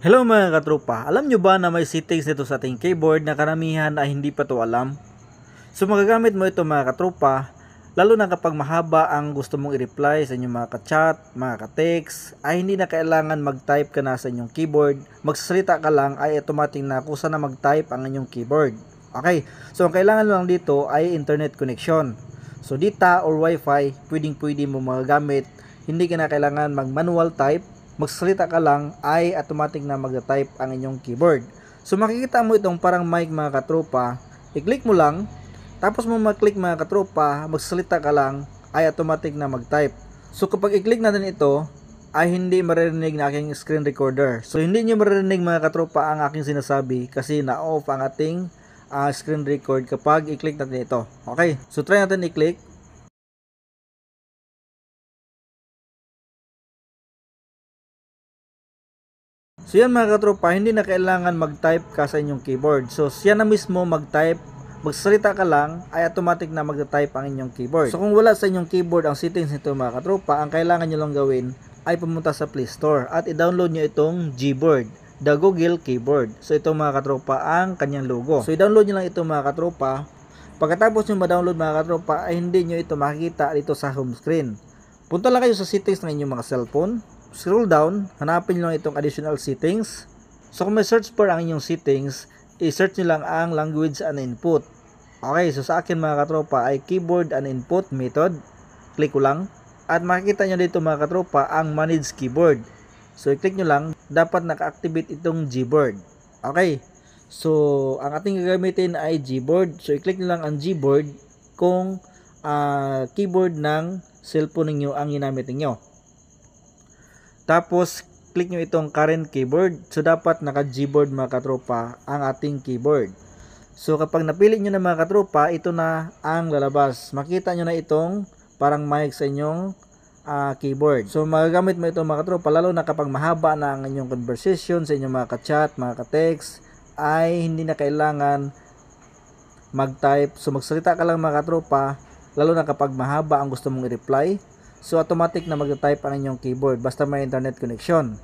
Hello mga katropa, alam nyo ba na may settings nito sa ating keyboard na karamihan ay hindi pa to alam? So magagamit mo ito mga katropa, lalo na kapag mahaba ang gusto mong i-reply sa inyong mga ka-chat, mga ka-text, ay hindi na kailangan mag-type ka na sa inyong keyboard, magsasalita ka lang ay automatic na kusa na mag-type ang inyong keyboard. Okay, so ang kailangan lang dito ay internet connection. So data or wifi, pwedeng mo magagamit, hindi ka na kailangan mag-manual type, magsalita ka lang ay automatic na mag-type ang inyong keyboard. So makikita mo itong parang mic mga katropa, i-click mo lang, tapos mo mag-click mga katropa, magsalita ka lang ay automatic na mag-type. So kapag i-click natin ito, ay hindi maririnig na aking screen recorder. So hindi nyo maririnig mga katropa ang aking sinasabi kasi na-off ang ating screen record kapag i-click natin ito. Okay, so try natin i-click. So yan mga katropa, hindi na kailangan mag-type ka sa inyong keyboard. So siya na mismo mag-type, magsalita ka lang, ay automatic na mag-type ang inyong keyboard. So kung wala sa inyong keyboard ang settings nito mga katropa, ang kailangan nyo lang gawin ay pumunta sa Play Store at i-download nyo itong Gboard, the Google Keyboard. So ito mga katropa ang kanyang logo. So i-download nyo lang ito mga katropa. Pagkatapos nyo ma-download mga katropa, ay hindi nyo ito makikita dito sa home screen. Punta lang kayo sa settings ng inyong mga cellphone. Scroll down, hanapin nyo lang itong additional settings. So kung may search bar ang inyong settings, i-search nyo lang ang language and input. Okay, so sa akin mga katropa ay keyboard and input method. Click ko lang. At makikita nyo dito mga katropa ang manage keyboard. So i-click nyo lang, dapat naka-activate itong Gboard. Okay, so ang ating gagamitin ay Gboard. So i-click nyo lang ang Gboard kung keyboard ng cellphone ninyo ang ginamit ninyo. Tapos, click nyo itong current keyboard. So, dapat naka-Gboard mga katropa ang ating keyboard. So, kapag napili nyo na mga katropa, ito na ang lalabas. Makita nyo na itong parang mic sa inyong keyboard. So, magagamit mo ito mga katropa, lalo na kapag mahaba na ang inyong conversation sa inyong mga ka-chat, mga ka-text, ay hindi na kailangan mag-type. So, magsalita ka lang mga katropa, lalo na kapag mahaba ang gusto mong i-reply. So automatic na mag-type ang inyong keyboard basta may internet connection.